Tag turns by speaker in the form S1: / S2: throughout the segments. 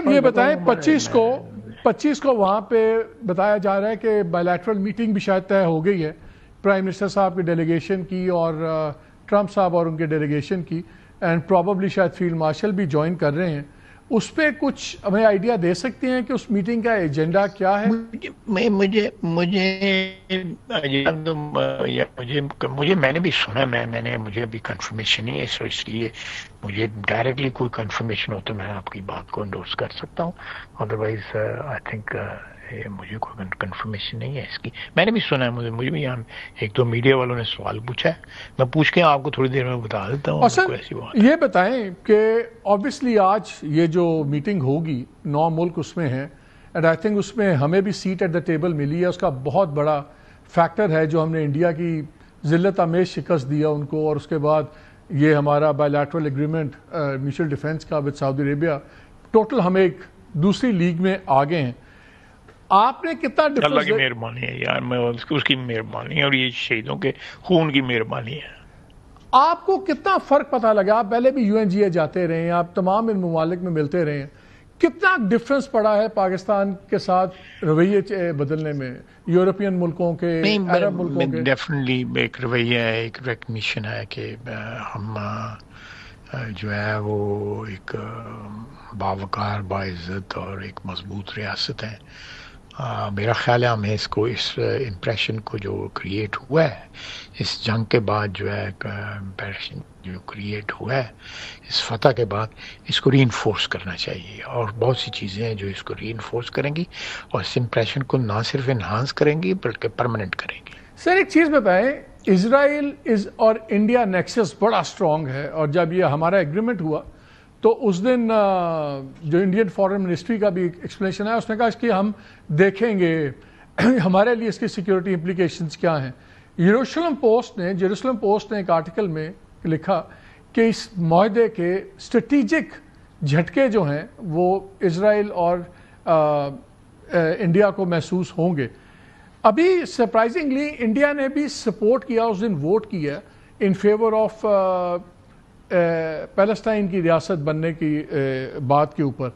S1: یہ بتائیں 25 کو وہاں پہ بتایا جا رہا ہے کہ بائیلیٹرل میٹنگ بھی شاید طے ہو گئی ہے پرائم منسٹر صاحب کی ڈیلیگیشن کی اور ٹرمپ صاحب اور ان کے ڈیلیگیشن کی، اینڈ پروبیبلی شاید فیلڈ مارشل بھی جوائن کر رہے ہیں. اس پہ کچھ ہمیں آئیڈیا دے سکتے ہیں کہ اس میٹنگ کا ایجنڈا کیا ہے؟
S2: میں نے بھی سنا، مجھے ابھی کنفرمیشن نہیں ہے، اس لیے مجھے ڈائریکٹلی کوئی کنفرمیشن ہو تو میں آپ کی بات کو انڈورس کر سکتا ہوں، ادروائز آئی تھنک مجھے کوئی کنفرمیشن نہیں ہے اس کی. میں نے بھی سنا ہے، مجھے بھی یہاں ایک دو میڈیا والوں نے سوال پوچھا ہے، میں پوچھ کے آپ کو تھوڑی دیر میں بتا دیتا ہوں.
S1: اور سر یہ بتائیں کہ آبویسلی آج یہ جو میٹنگ ہوگی 9 ملک اس میں ہیں، اینڈ آئی تھنک اس میں ہمیں بھی سیٹ ایٹ دا ٹیبل ملی ہے. اس کا بہت بڑا فیکٹر ہے جو ہم نے انڈیا کی ذلت آمیز شکست دیا ان کو، اور اس کے بعد یہ ہمارا بائیلیٹرل ایگریمنٹ میوچل ڈیفنس کا وتھ سعودی عربیہ، ٹوٹل ہم ایک دوسری لیگ میں آگے ہیں. آپ نے کتنا
S2: اللہ کی مہربانی ہے یار، میں اس کی مہربانی اور یہ شہیدوں کے خون کی مہربانی ہے.
S1: آپ کو کتنا فرق پتہ لگا؟ آپ پہلے بھی یو این جی اے جاتے رہے ہیں، آپ تمام ان ممالک میں ملتے رہے ہیں، کتنا ڈفرنس پڑا ہے پاکستان کے ساتھ رویے بدلنے میں، یورپین ملکوں کے، عرب ملکوں کے؟
S2: ڈیفینیٹلی ایک رویہ ہے، ایک ریکگنیشن ہے کہ ہم جو ہے وہ ایک باوقار، باعزت اور ایک مضبوط ریاست ہے. میرا خیال ہے ہمیں اس امپریشن کو جو کریٹ ہوا ہے اس جنگ کے بعد، جو ہے امپریشن جو کریٹ ہوا ہے اس فتح کے بعد، اس کو ری انفورس کرنا چاہیے، اور بہت سی چیزیں ہیں جو اس کو ری انفورس کریں گی اور اس امپریشن کو نہ صرف انہانس کریں گی بلکہ پرماننٹ کریں گی.
S1: سر ایک چیز بتائیں، اسرائیل اور انڈیا نیکسس بڑا اسٹرانگ ہے، اور جب یہ ہمارا ایگریمنٹ ہوا تو اس دن جو انڈین فارن منسٹری کا بھی ایکسپلینیشن ہے، اس نے کہا کہ ہم دیکھیں گے ہمارے لیے اس کی سیکیورٹی امپلیکیشنز کیا ہیں. جیروسلم پوسٹ نے ایک آرٹیکل میں لکھا کہ اس معاہدے کے اسٹریٹجک جھٹکے جو ہیں وہ اسرائیل اور انڈیا کو محسوس ہوں گے. ابھی سرپرائزنگلی انڈیا نے بھی سپورٹ کیا، اس دن ووٹ کیا ان فیور آف پیلسٹائن کی ریاست بننے کی بات کے اوپر.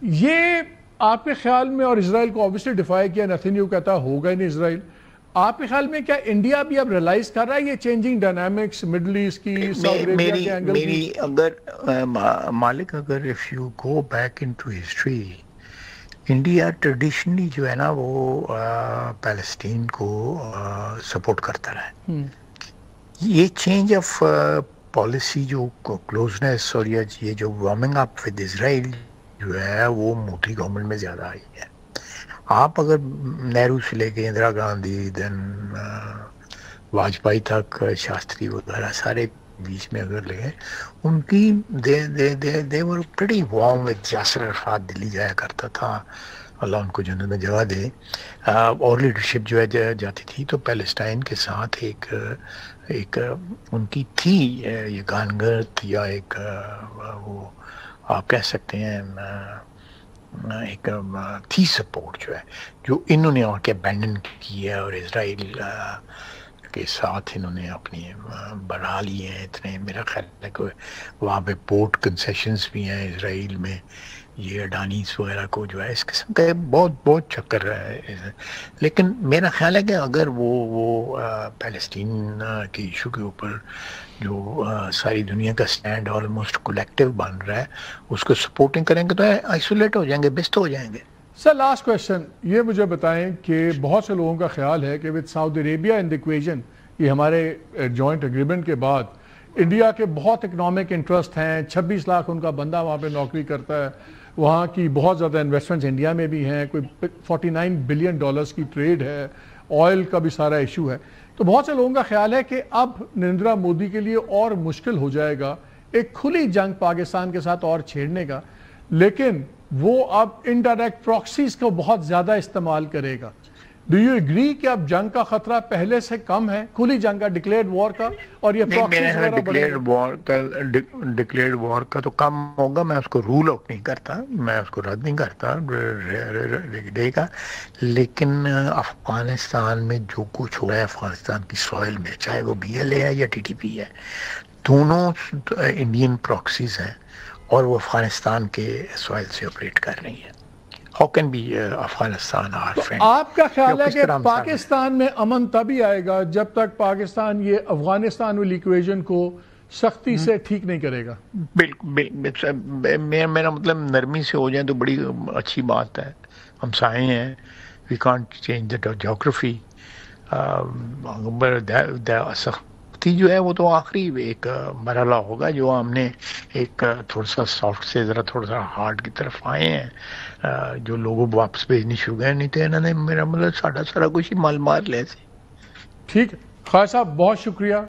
S1: یہ آپ کے خیال میں، اور اسرائیل کو آبویسلی ڈیفائی کیا، نیتنیاہو کہتا ہوگا ہی نہیں اسرائیل، آپ کے خیال میں کیا انڈیا بھی اب ریلائز کر رہا ہے یہ چینجنگ ڈائنامکس مڈل ایسٹ کی، سعودی عربیہ کے اینگل کی؟
S2: اگر Malik if you go back into history, India traditionally جو ہے نا وہ پیلسٹین کو سپورٹ کرتا رہا ہے. یہ چینج آف پالیسی، جو کلوزنس اور یہ جو وارمنگ اپ ود اسرائیل جو ہے وہ مودی گورنمنٹ میں زیادہ آئی ہے. آپ اگر نہرو سے لے کے اندرا گاندھی، دین واجپئی تک، شاستری وغیرہ سارے بیچ میں اگر لگے، ان کی they were pretty warm with Yasser Arafat. Delhi جایا کرتا تھا، اللہ ان کو جنت میں جگہ دے، اور لیڈرشپ جو ہے جاتی تھی تو پیلسٹائن کے ساتھ ایک ان کی تھی یگانگت، یا ایک وہ آپ کہہ سکتے ہیں ایک تھی سپورٹ جو ہے، جو انہوں نے اور کے ابینڈن کی ہے، اور اسرائیل کے ساتھ انہوں نے اپنی بڑھا لی ہیں اتنے. میرا خیال ہے کہ وہاں پہ پورٹ کنسیشنز بھی ہیں اسرائیل میں، یہ اڈانیز وغیرہ کو جو ہے اس قسم کا بہت چکر ہے. لیکن میرا خیال ہے کہ اگر وہ پیلسٹین کے ایشو کے اوپر جو ساری دنیا کا سٹینڈ آلموسٹ کولیکٹیو بن رہا ہے، اس کو سپورٹنگ کریں گے تو آئسولیٹ ہو جائیں گے، بست ہو جائیں گے.
S1: سر لاسٹ کویشچن یہ مجھے بتائیں کہ بہت سے لوگوں کا خیال ہے کہ with Saudi Arabia in the equation, یہ ہمارے جوائنٹ ایگریمنٹ کے بعد انڈیا کے بہت اکنامک انٹرسٹ ہیں، 26 لاکھ ان کا بندہ وہاں پہ نوکری کرتا ہے، وہاں کی بہت زیادہ انویسٹمنٹس انڈیا میں بھی ہیں، کوئی $49 بلین کی ٹریڈ ہے، آئل کا بھی سارا ایشو ہے. تو بہت سے لوگوں کا خیال ہے کہ اب نریندرا مودی کے لیے اور مشکل ہو جائے گا ایک کھلی جنگ پاکستان کے ساتھ اور چھیڑنے کا، لیکن وہ اب انڈائریکٹ پراکسیز کو بہت زیادہ استعمال کرے گا. ڈو یو اگری کہ اب جنگ کا خطرہ پہلے سے کم ہے، کھلی جنگ کا، ڈکلیئرڈ وار کا، اور یہ پراکسیز
S2: ڈکلیئرڈ وار کا تو کم ہوگا. میں اس کو رول آؤٹ نہیں کرتا، میں اس کو رد نہیں کرتا ڈے کا، لیکن افغانستان میں جو کچھ ہوا ہے افغانستان کی سوائل میں، چاہے وہ BLA ہے یا TTP ہے، دونوں انڈین پراکسیز ہیں، اور وہ افغانستان کے سوائل سے آپریٹ کر رہی ہے. How can be Afghanistan our friend؟
S1: آپ کا خیال ہے کہ پاکستان میں امن تبھی آئے گا جب تک پاکستان یہ افغانستان والی ایکویژن کو سختی سے ٹھیک نہیں کرے گا؟
S2: بالکل، میرا مطلب نرمی سے ہو جائے تو بڑی اچھی بات ہے. ہم سائیں ہیں، we can't change the geography. سختی جو ہے وہ تو آخری ایک مرحلہ ہوگا جو ہم نے ایک تھوڑا سا سافٹ سے ذرا تھوڑا سا ہارڈ کی طرف آئے ہیں. جو لوگوں واپس بھیجنی شروع گئے، نہیں تو انہوں نے میرا مطلب ساڑھا کچھ ہی مال مار لے سی.
S1: ٹھیک ہے خواجہ صاحب، بہت شکریہ.